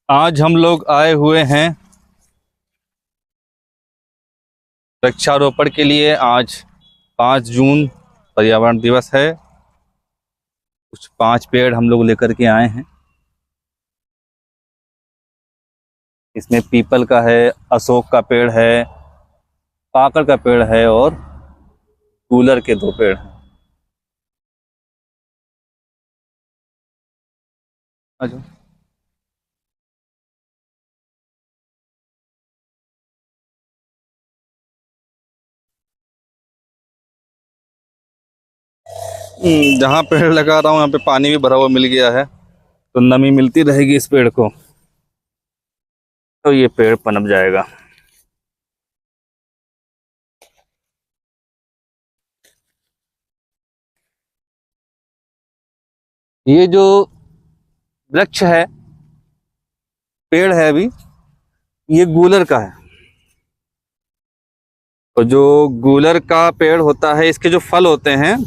आज हम लोग आए हुए हैं वृक्षारोपण के लिए। आज 5 जून पर्यावरण दिवस है। कुछ 5 पेड़ हम लोग लेकर के आए हैं। इसमें पीपल का है, अशोक का पेड़ है, पाकड़ का पेड़ है और कूलर के 2 पेड़ हैं। अच्छा, जहाँ पेड़ लगा रहा हूँ यहाँ पे पानी भी भरा हुआ मिल गया है, तो नमी मिलती रहेगी इस पेड़ को, तो ये पेड़ पनप जाएगा। ये जो वृक्ष है, पेड़ है, अभी ये गूलर का है। और जो गूलर का पेड़ होता है, इसके जो फल होते हैं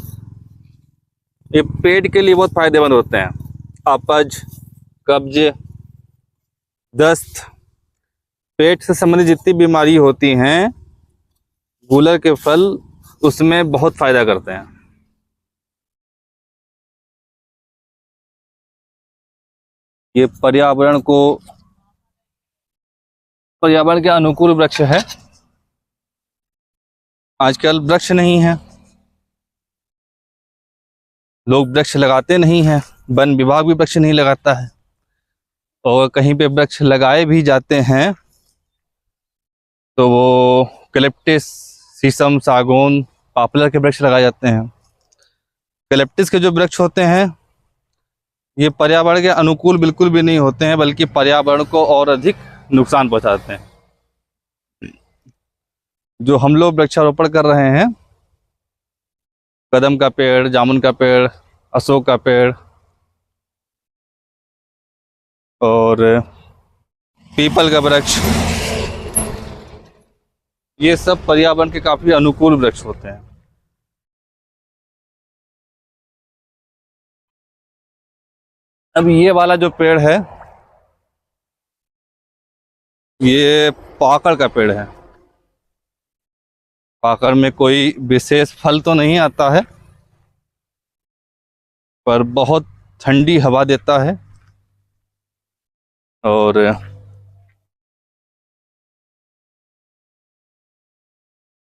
ये पेट के लिए बहुत फायदेमंद होते हैं। अपच, कब्ज, दस्त, पेट से संबंधित जितनी बीमारी होती हैं, गूलर के फल उसमें बहुत फायदा करते हैं। ये पर्यावरण के अनुकूल वृक्ष है। आजकल वृक्ष नहीं है, लोग वृक्ष लगाते नहीं हैं, वन विभाग भी वृक्ष नहीं लगाता है, और कहीं पे वृक्ष लगाए भी जाते हैं तो वो कैलेप्टिस, शीशम, सागौन, पॉपुलर के वृक्ष लगाए जाते हैं। कैलेप्टिस के जो वृक्ष होते हैं ये पर्यावरण के अनुकूल बिल्कुल भी नहीं होते हैं, बल्कि पर्यावरण को और अधिक नुकसान पहुंचाते हैं। जो हम लोग वृक्षारोपण कर रहे हैं, कदम का पेड़, जामुन का पेड़, अशोक का पेड़ और पीपल का वृक्ष, ये सब पर्यावरण के काफी अनुकूल वृक्ष होते हैं। अब ये वाला जो पेड़ है ये पाकड़ का पेड़ है। पाकड़ में कोई विशेष फल तो नहीं आता है, पर बहुत ठंडी हवा देता है और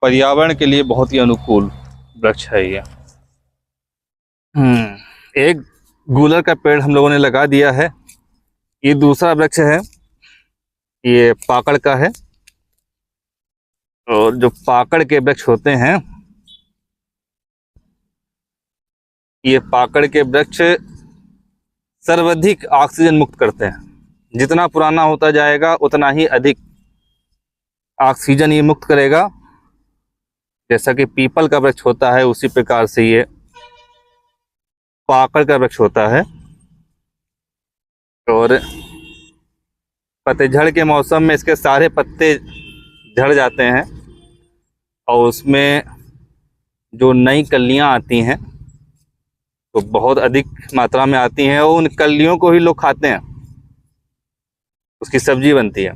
पर्यावरण के लिए बहुत ही अनुकूल वृक्ष है ये। एक गूलर का पेड़ हम लोगों ने लगा दिया है। ये दूसरा वृक्ष है, ये पाकड़ का है। और जो पाकड़ के वृक्ष होते हैं, ये पाकड़ के वृक्ष सर्वाधिक ऑक्सीजन मुक्त करते हैं। जितना पुराना होता जाएगा उतना ही अधिक ऑक्सीजन ये मुक्त करेगा। जैसा कि पीपल का वृक्ष होता है, उसी प्रकार से ये पाकड़ का वृक्ष होता है। और पतझड़ के मौसम में इसके सारे पत्ते झड़ जाते हैं और उसमें जो नई कलियां आती हैं तो बहुत अधिक मात्रा में आती हैं, और उन कलियों को ही लोग खाते हैं। उसकी सब्जी बनती है,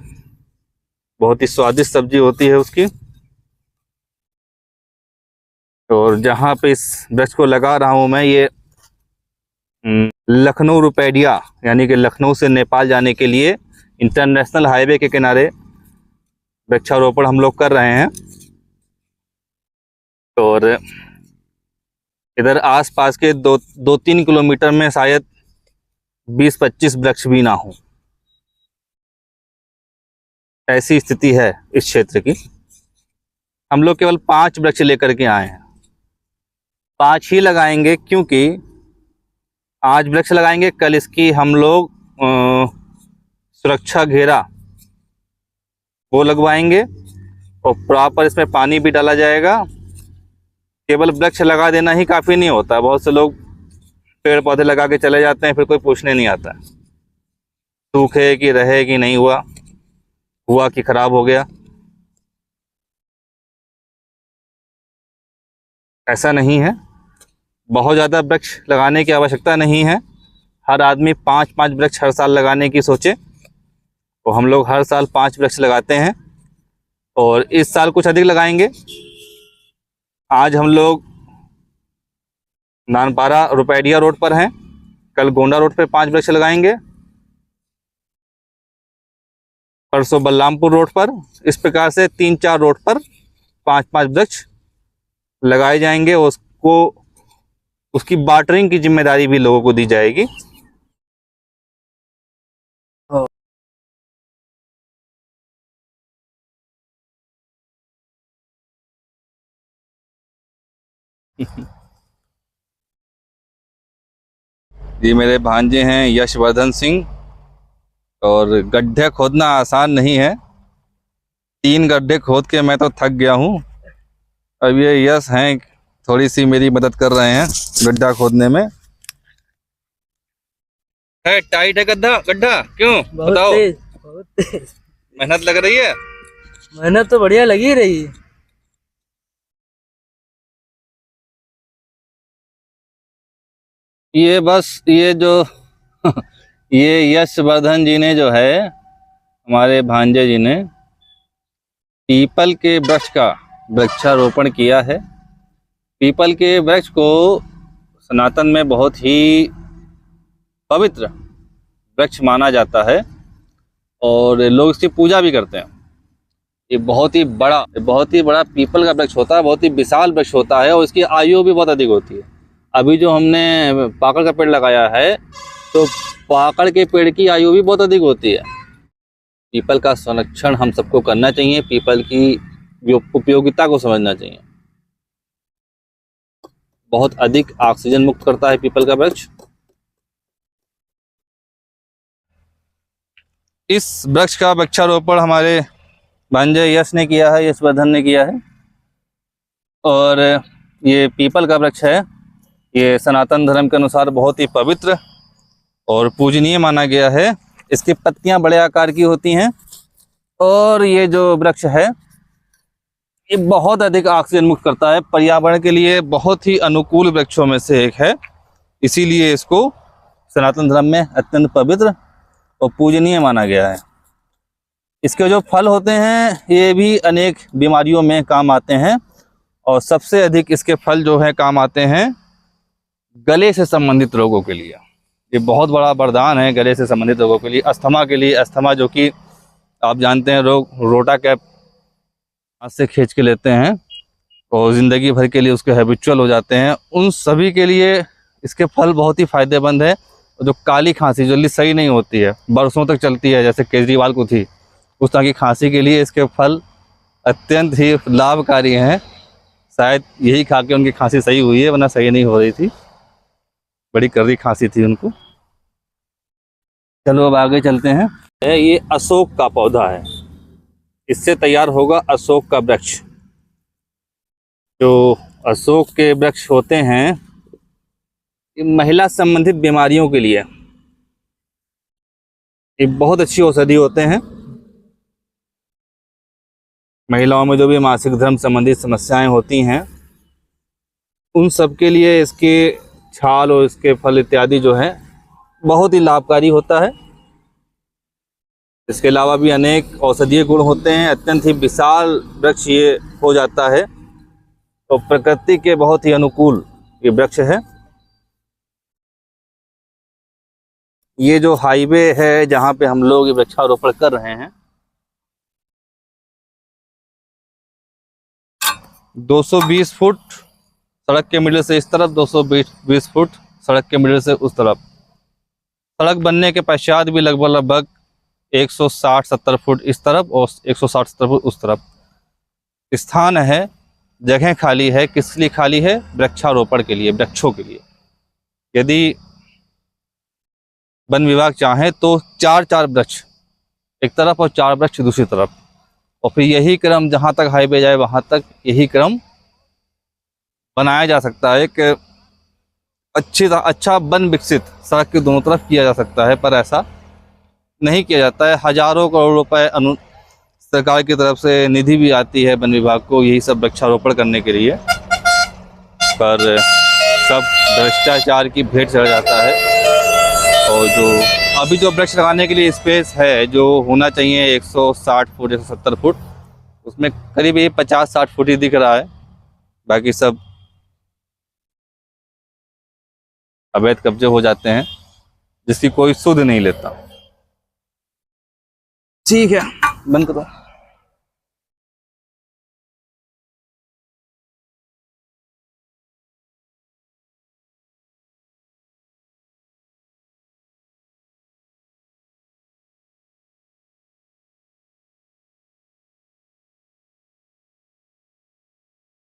बहुत ही स्वादिष्ट सब्जी होती है उसकी। और जहाँ पे इस वृक्ष को लगा रहा हूँ मैं, ये लखनऊ रुपैडिया, यानी कि लखनऊ से नेपाल जाने के लिए इंटरनेशनल हाईवे के किनारे वृक्षारोपण हम लोग कर रहे हैं। और इधर आसपास के 2-3 किलोमीटर में शायद 20-25 वृक्ष भी ना हो, ऐसी स्थिति है इस क्षेत्र की। हम लोग केवल 5 वृक्ष लेकर के आए हैं। 5 ही लगाएंगे, क्योंकि आज वृक्ष लगाएंगे, कल इसकी हम लोग सुरक्षा घेरा वो लगवाएंगे और प्रॉपर इसमें पानी भी डाला जाएगा। केवल वृक्ष लगा देना ही काफ़ी नहीं होता। बहुत से लोग पेड़ पौधे लगा के चले जाते हैं, फिर कोई पूछने नहीं आता सूखे कि रहे कि नहीं हुआ कि खराब हो गया। ऐसा नहीं है। बहुत ज़्यादा वृक्ष लगाने की आवश्यकता नहीं है। हर आदमी 5-5 वृक्ष हर साल लगाने की सोचे तो हम लोग हर साल 5 वृक्ष लगाते हैं और इस साल कुछ अधिक लगाएंगे। आज हम लोग नानपारा रुपैडिया रोड पर हैं, कल गोंडा रोड पे 5 वृक्ष लगाएंगे, परसों बलरामपुर रोड पर। इस प्रकार से 3-4 रोड पर 5-5 वृक्ष लगाए जाएंगे। उसको उसकी वाटरिंग की जिम्मेदारी भी लोगों को दी जाएगी। ये मेरे भांजे हैं यशवर्धन सिंह, और गड्ढे खोदना आसान नहीं है। 3 गड्ढे खोद के मैं तो थक गया हूँ। अब ये यश हैं, थोड़ी सी मेरी मदद कर रहे हैं गड्ढा खोदने में। है टाइट है गड्ढा क्यों बताओ? बहुत तेज मेहनत लग रही है। मेहनत तो बढ़िया लगी रही। ये बस ये जो ये यशवर्धन जी ने जो है, हमारे भांजे जी ने पीपल के वृक्ष का वृक्षारोपण किया है। पीपल के वृक्ष को सनातन में बहुत ही पवित्र वृक्ष माना जाता है और लोग इसकी पूजा भी करते हैं। ये बहुत ही बड़ा पीपल का वृक्ष होता है, बहुत ही विशाल वृक्ष होता है और इसकी आयु भी बहुत अधिक होती है। अभी जो हमने पाकड़ का पेड़ लगाया है, तो पाकड़ के पेड़ की आयु भी बहुत अधिक होती है। पीपल का संरक्षण हम सबको करना चाहिए, पीपल की उपयोगिता को समझना चाहिए। बहुत अधिक ऑक्सीजन मुक्त करता है पीपल का वृक्ष। इस वृक्ष का वृक्षारोपण हमारे भांजे यश ने किया है, यशवर्धन ने किया है। और ये पीपल का वृक्ष है, ये सनातन धर्म के अनुसार बहुत ही पवित्र और पूजनीय माना गया है। इसकी पत्तियां बड़े आकार की होती हैं और ये जो वृक्ष है ये बहुत अधिक ऑक्सीजन मुक्त करता है। पर्यावरण के लिए बहुत ही अनुकूल वृक्षों में से एक है, इसीलिए इसको सनातन धर्म में अत्यंत पवित्र और पूजनीय माना गया है। इसके जो फल होते हैं ये भी अनेक बीमारियों में काम आते हैं और सबसे अधिक इसके फल जो है काम आते हैं गले से संबंधित रोगों के लिए। ये बहुत बड़ा वरदान है गले से संबंधित रोगों के लिए। अस्थमा के लिए, अस्थमा जो कि आप जानते हैं रोग रोटा कैप हाथ से खींच के लेते हैं और ज़िंदगी भर के लिए उसके हैबिचुअल हो जाते हैं, उन सभी के लिए इसके फल बहुत ही फ़ायदेमंद है। जो काली खांसी जल्दी सही नहीं होती है, बरसों तक चलती है, जैसे केजरीवाल को थी, उस तरह की खांसी के लिए इसके फल अत्यंत ही लाभकारी हैं। शायद यही खा के उनकी खांसी सही हुई है, वरना सही नहीं हो रही थी, बड़ी कड़वी खांसी थी उनको। चलो अब आगे चलते हैं। ये अशोक का पौधा है, इससे तैयार होगा अशोक का वृक्ष। जो अशोक के वृक्ष होते हैं ये महिला संबंधित बीमारियों के लिए ये बहुत अच्छी औषधि होते हैं। महिलाओं में जो भी मासिक धर्म संबंधित समस्याएं होती हैं उन सब के लिए इसके छाल और इसके फल इत्यादि जो है बहुत ही लाभकारी होता है। इसके अलावा भी अनेक औषधीय गुण होते हैं। अत्यंत ही विशाल वृक्ष ये हो जाता है तो प्रकृति के बहुत ही अनुकूल ये वृक्ष है। ये जो हाईवे है जहाँ पे हम लोग ये वृक्षारोपण कर रहे हैं, 220 फुट सड़क के मिडिल से इस तरफ, 220 फुट सड़क के मिडिल से उस तरफ। सड़क बनने के पश्चात भी लगभग 160-70 फुट इस तरफ और 160-70 फुट उस तरफ स्थान है, जगह खाली है। किस लिए खाली है? वृक्षारोपण के लिए, वृक्षों के लिए। यदि वन विभाग चाहे तो 4-4 वृक्ष एक तरफ और 4 वृक्ष दूसरी तरफ, और फिर यही क्रम जहाँ तक हाईवे जाए वहाँ तक यही क्रम बनाया जा सकता है। एक अच्छा वन विकसित सड़क के दोनों तरफ किया जा सकता है, पर ऐसा नहीं किया जाता है। हजारों करोड़ रुपए सरकार की तरफ से निधि भी आती है वन विभाग को यही सब वृक्षारोपण करने के लिए, पर सब भ्रष्टाचार की भेंट चढ़ जाता है और जो अभी जो वृक्ष लगाने के लिए स्पेस है, जो होना चाहिए 160 फुट 170 फुट, उसमें करीब ये 50-60 फुट ही दिख रहा है। बाकी सब अवैध कब्जे हो जाते हैं, जिसकी कोई सुध नहीं लेता। ठीक है, बंद करो।